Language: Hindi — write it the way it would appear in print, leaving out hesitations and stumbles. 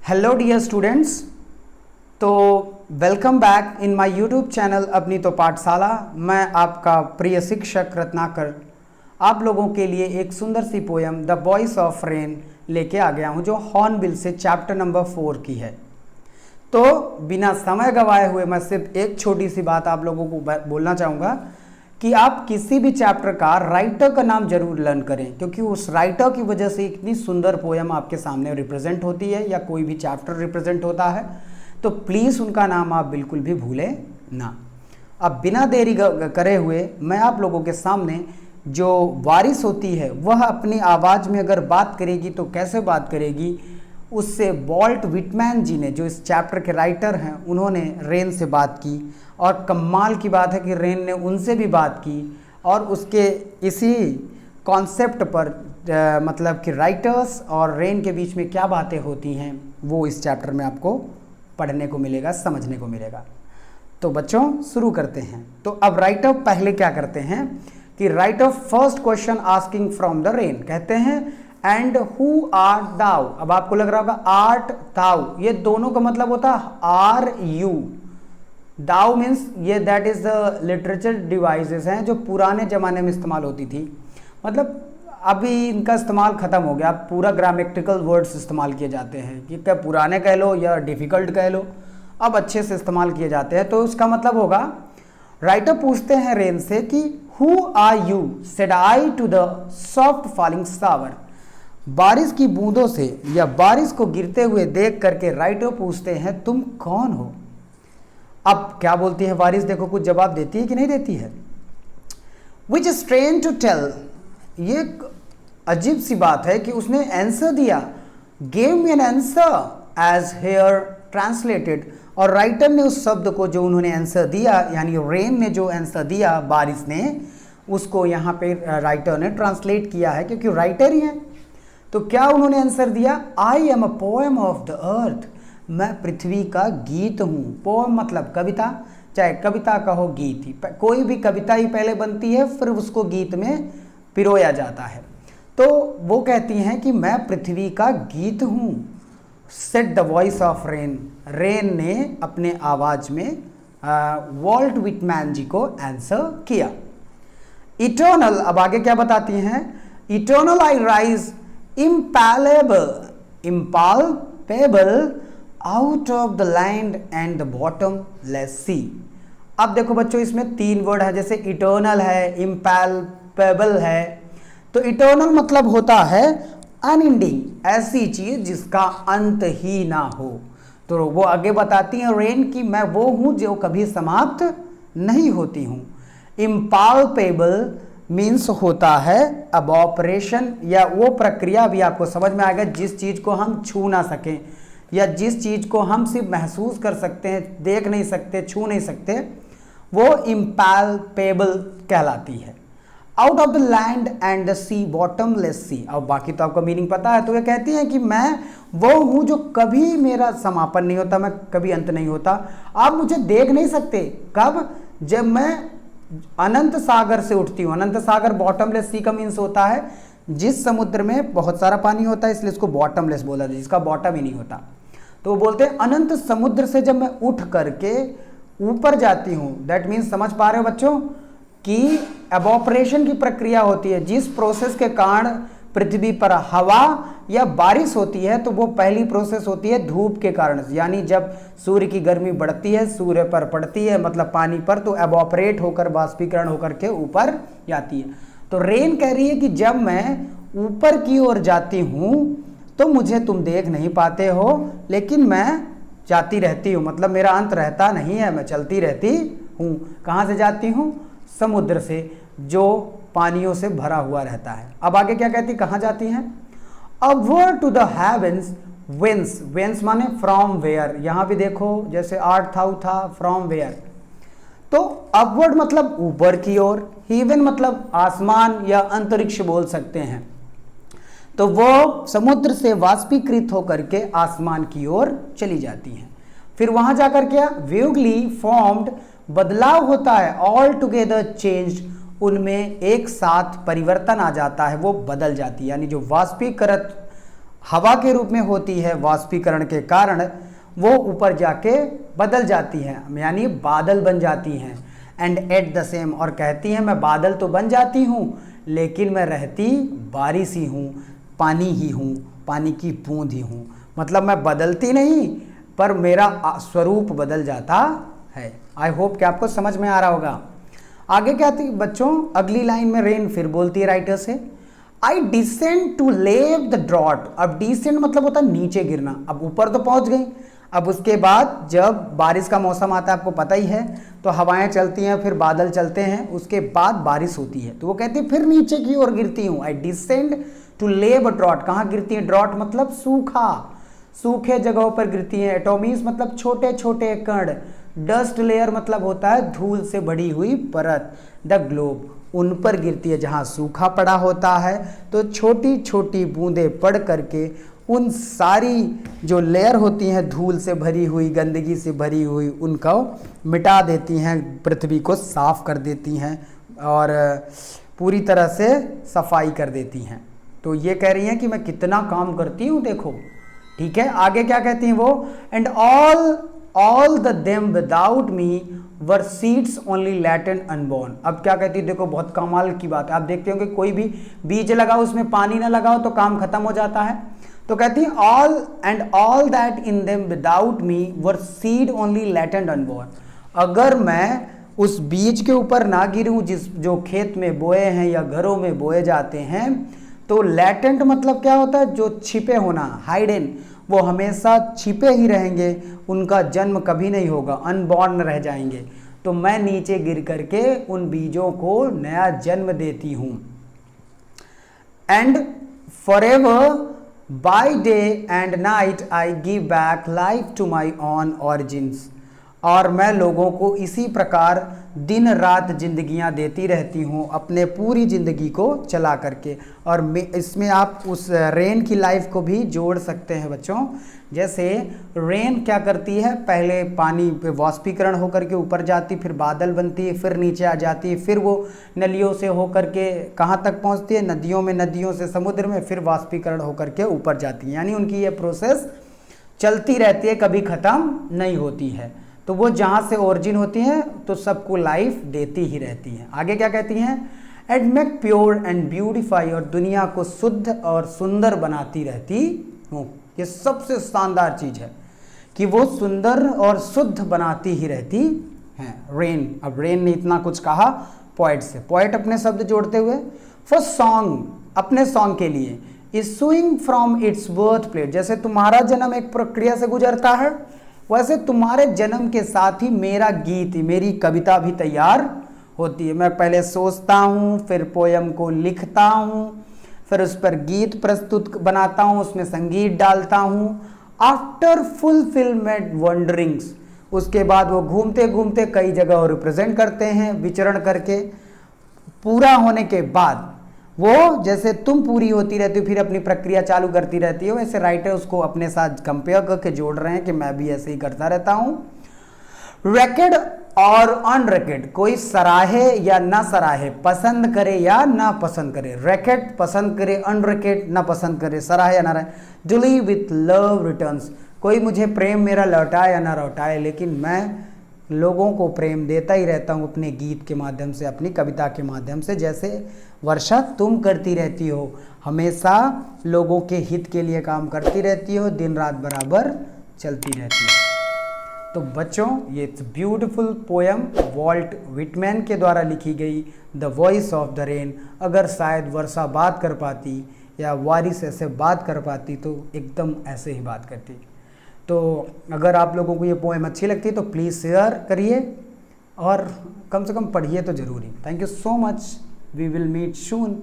Hello dear students. तो welcome back in my YouTube channel अपनी तो पाठशाला। मैं आपका प्रिय शिक्षक रत्नाकर आप लोगों के लिए एक सुंदर सी poem the voice of rain लेके आ गया हूँ, जो हॉर्नबिल से चैप्टर नंबर 4 की है। तो बिना समय गवाए हुए मैं सिर्फ एक छोटी सी बात आप लोगों को बोलना चाहूँगा कि आप किसी भी चैप्टर का राइटर का नाम जरूर लर्न करें, क्योंकि उस राइटर की वजह से इतनी सुंदर पोयम आपके सामने रिप्रेजेंट होती है या कोई भी चैप्टर रिप्रेजेंट होता है। तो प्लीज़ उनका नाम आप बिल्कुल भी भूलें ना। अब बिना देरी करे हुए मैं आप लोगों के सामने जो बारिश होती है वह अपनी आवाज़ में अगर बात करेगी तो कैसे बात करेगी, उससे वॉल्ट विटमैन जी ने, जो इस चैप्टर के राइटर हैं, उन्होंने रेन से बात की। और कमाल की बात है कि रेन ने उनसे भी बात की और उसके इसी कॉन्सेप्ट पर मतलब कि राइटर्स और रेन के बीच में क्या बातें होती हैं वो इस चैप्टर में आपको पढ़ने को मिलेगा, समझने को मिलेगा। तो बच्चों शुरू करते हैं। तो अब राइटर पहले क्या करते हैं कि writer first question asking from the rain, कहते हैं एंड हु आर्ट दाउ। अब आपको लग रहा होगा आर्ट दाउ, ये दोनों का मतलब होता है आर यू। दाउ मीन्स ये that is the literature devices हैं जो पुराने ज़माने में इस्तेमाल होती थी। मतलब अभी इनका इस्तेमाल ख़त्म हो गया, अब पूरा ग्रामेटिकल वर्ड्स इस्तेमाल किए जाते हैं कि क्या पुराने कह लो या डिफ़िकल्ट कह लो, अब अच्छे से इस्तेमाल किए जाते हैं। तो उसका मतलब होगा, राइटर पूछते हैं रेन से कि who are you said I to the soft falling shower. बारिश की बूंदों से या बारिश को गिरते हुए देख करके राइटर पूछते हैं तुम कौन हो। अब क्या बोलती है बारिश, देखो कुछ जवाब देती है कि नहीं देती है। विच स्ट्रेन टू टेल, ये अजीब सी बात है कि उसने आंसर दिया, gave me an answer as here translated. और राइटर ने उस शब्द को जो उन्होंने आंसर दिया, यानी रेन ने जो आंसर दिया बारिश ने, उसको यहाँ पे राइटर ने ट्रांसलेट किया है, क्योंकि राइटर ही हैं। तो क्या उन्होंने आंसर दिया, I am a poem of the earth, मैं पृथ्वी का गीत हूँ। पोएम मतलब कविता, चाहे कविता का हो गीत ही, कोई भी कविता ही पहले बनती है फिर उसको गीत में पिरोया जाता है। तो वो कहती हैं कि मैं पृथ्वी का गीत हूँ। Said the voice of rain, rain ने अपने आवाज़ में वॉल्ट विटमैन जी को आंसर किया। इटर्नल, अब आगे क्या बताती हैं, eternal I rise impalpable out of the land and the bottomless sea। अब देखो बच्चों, इसमें तीन वर्ड है, जैसे इटर्नल है, इम्पैल्पेबल है। तो इटर्नल मतलब होता है अनएंडिंग, ऐसी चीज जिसका अंत ही ना हो। तो वो आगे बताती हैं रेन की मैं वो हूं जो कभी समाप्त नहीं होती हूं। इम्पैल्पेबल मीन्स होता है अब ऑपरेशन या वो प्रक्रिया, भी आपको समझ में आएगा, जिस चीज़ को हम छू ना सकें या जिस चीज़ को हम सिर्फ महसूस कर सकते हैं, देख नहीं सकते, छू नहीं सकते, वो इम्पैल्पेबल कहलाती है। Out of the land and the sea, bottomless sea. अब बाकी तो आपको मीनिंग पता है। तो ये कहती हैं कि मैं वो हूँ जो कभी मेरा समापन नहीं होता, मैं कभी अंत नहीं होता। आप मुझे देख नहीं सकते, कब, जब मैं अनंत सागर से उठती हूँ। अनंत सागर बॉटमलेस सी का मीन्स होता है जिस समुद्र में बहुत सारा पानी होता है, इसलिए इसको बॉटमलेस बोला जाता है, जिसका बॉटम ही नहीं होता। तो वो बोलते हैं अनंत समुद्र से जब मैं उठ करके ऊपर जाती हूँ, दैट मीन्स, समझ पा रहे हो बच्चों, कि एवोपरेशन की प्रक्रिया होती है, जिस प्रोसेस के कारण पृथ्वी पर हवा या बारिश होती है, तो वो पहली प्रोसेस होती है धूप के कारण, यानी जब सूर्य की गर्मी बढ़ती है, सूर्य पर पड़ती है, मतलब पानी पर, तो एवोपरेट होकर, बाष्पीकरण होकर के ऊपर जाती है। तो रेन कह रही है कि जब मैं ऊपर की ओर जाती हूँ तो मुझे तुम देख नहीं पाते हो, लेकिन मैं जाती रहती हूँ, मतलब मेरा अंत रहता नहीं है, मैं चलती रहती हूँ। कहाँ से जाती हूँ, समुद्र से, जो पानियों से भरा हुआ रहता है। अब आगे क्या कहती, कहाँ जाती हैं, upward to the heavens, whence, whence माने फ्रॉम वेयर। यहाँ भी देखो जैसे आर्ट था फ्रॉम वेयर, तो अपवर्ड मतलब ऊपर की ओर, हेवन मतलब आसमान या अंतरिक्ष बोल सकते हैं। तो वो समुद्र से वाष्पीकृत होकर के आसमान की ओर चली जाती हैं। फिर वहां जाकर क्या, वेगली फॉर्म्ड, बदलाव होता है, ऑल टुगेदर चेंज्ड, उनमें एक साथ परिवर्तन आ जाता है, वो बदल जाती है। यानी जो वाष्पीकृत हवा के रूप में होती है, वाष्पीकरण के कारण वो ऊपर जाके बदल जाती हैं, यानी बादल बन जाती हैं। एंड एट द सेम, और कहती हैं मैं बादल तो बन जाती हूँ लेकिन मैं रहती बारिश ही हूँ, पानी ही हूँ, पानी की बूंद ही हूँ। मतलब मैं बदलती नहीं पर मेरा स्वरूप बदल जाता है। आई होप कि आपको समझ में आ रहा होगा। आगे क्या थी बच्चों, अगली लाइन में रेन फिर बोलती है राइटर से, आई डिसेंड टू लेव द ड्रॉट। अब डिसेंड मतलब होता है नीचे गिरना। अब ऊपर तो पहुंच गई, अब उसके बाद जब बारिश का मौसम आता है आपको पता ही है, तो हवाएं चलती हैं, फिर बादल चलते हैं, उसके बाद बारिश होती है। तो वो कहती है फिर नीचे की ओर गिरती हूँ। आई डिसेंड टू लेव अ ड्रॉट। कहाँ गिरती है? ड्रॉट मतलब सूखा, सूखे जगहों पर गिरती है। एटॉमीज मतलब छोटे छोटे कण। डस्ट लेयर मतलब होता है धूल से बड़ी हुई परत। द ग्लोब, उन पर गिरती है जहाँ सूखा पड़ा होता है, तो छोटी छोटी बूंदें पड़ करके उन सारी जो लेयर होती हैं धूल से भरी हुई, गंदगी से भरी हुई, उनको मिटा देती हैं, पृथ्वी को साफ कर देती हैं और पूरी तरह से सफाई कर देती हैं। तो ये कह रही हैं कि मैं कितना काम करती हूँ देखो। ठीक है, आगे क्या कहती हैं वो, and all the them without me were seeds only latent unborn. अब क्या कहती है देखो, बहुत कमाल की बात है। आप देखते हो कि कोई भी बीज लगाओ उसमें पानी ना लगाओ तो काम खत्म हो जाता है। तो कहती है all that in them without me were seed only latent unborn. अगर मैं उस बीज के ऊपर ना गिरूं जो खेत में बोए हैं या घरों में बोए जाते हैं, तो लैटेंट मतलब क्या होता है? जो छिपे होना, हाइडन, वो हमेशा छिपे ही रहेंगे, उनका जन्म कभी नहीं होगा, अनबॉर्न रह जाएंगे। तो मैं नीचे गिर करके उन बीजों को नया जन्म देती हूँ। And forever by day and night I give back life to my own origins. और मैं लोगों को इसी प्रकार दिन रात जिंदगियां देती रहती हूँ, अपने पूरी ज़िंदगी को चला करके। और इसमें आप उस रेन की लाइफ को भी जोड़ सकते हैं बच्चों। जैसे रेन क्या करती है, पहले पानी पे वाष्पीकरण होकर के ऊपर जाती, फिर बादल बनती है, फिर नीचे आ जाती है, फिर वो नलियों से होकर के कहाँ तक पहुँचती है? नदियों में, नदियों से समुद्र में, फिर वाष्पीकरण होकर के ऊपर जाती है। यानी उनकी ये प्रोसेस चलती रहती है, कभी ख़त्म नहीं होती है। तो वो जहाँ से ओरिजिन होती हैं तो सबको लाइफ देती ही रहती हैं। आगे क्या कहती हैं, and make pure and beautify, और दुनिया को शुद्ध और सुंदर बनाती रहती हूँ। ये सबसे शानदार चीज़ है कि वो सुंदर और शुद्ध बनाती ही रहती हैं। रेन, अब रेन ने इतना कुछ कहा पोइट से। पोइट अपने शब्द जोड़ते हुए, फॉर सॉन्ग, अपने सॉन्ग के लिए, issuing from its birth place. जैसे तुम्हारा जन्म एक प्रक्रिया से गुजरता है, वैसे तुम्हारे जन्म के साथ ही मेरा गीत, मेरी कविता भी तैयार होती है। मैं पहले सोचता हूँ, फिर पोयम को लिखता हूँ, फिर उस पर गीत प्रस्तुत बनाता हूँ, उसमें संगीत डालता हूँ। आफ्टर फुलफिलमेंट वंडरिंग्स, उसके बाद वो घूमते घूमते कई जगह रिप्रेजेंट करते हैं, विचरण करके। पूरा होने के बाद वो, जैसे तुम पूरी होती रहती हो फिर अपनी प्रक्रिया चालू करती रहती हो, वैसे राइटर उसको अपने साथ कंपेयर करके जोड़ रहे हैं कि मैं भी ऐसे ही करता रहता हूँ। रैकेड और अनरैकेड, कोई सराहे या ना सराहे, पसंद करे या ना पसंद करे। रैकेड पसंद करे, अनरैकेड ना पसंद करे, सराहे या ना रहे। डुली विथ लव रिटर्न्स, कोई मुझे प्रेम मेरा लौटाए या ना लौटाए, लेकिन मैं लोगों को प्रेम देता ही रहता हूँ अपने गीत के माध्यम से, अपनी कविता के माध्यम से। जैसे वर्षा तुम करती रहती हो, हमेशा लोगों के हित के लिए काम करती रहती हो, दिन रात बराबर चलती रहती हो। तो बच्चों, ये ब्यूटीफुल पोयम वॉल्ट व्हिटमैन के द्वारा लिखी गई the voice of the rain. अगर शायद वर्षा बात कर पाती या बारिश ऐसे बात कर पाती तो एकदम ऐसे ही बात करती। तो अगर आप लोगों को ये पोएम अच्छी लगती है तो प्लीज़ शेयर करिए और कम से कम पढ़िए तो ज़रूरी। Thank you so much, we will meet soon.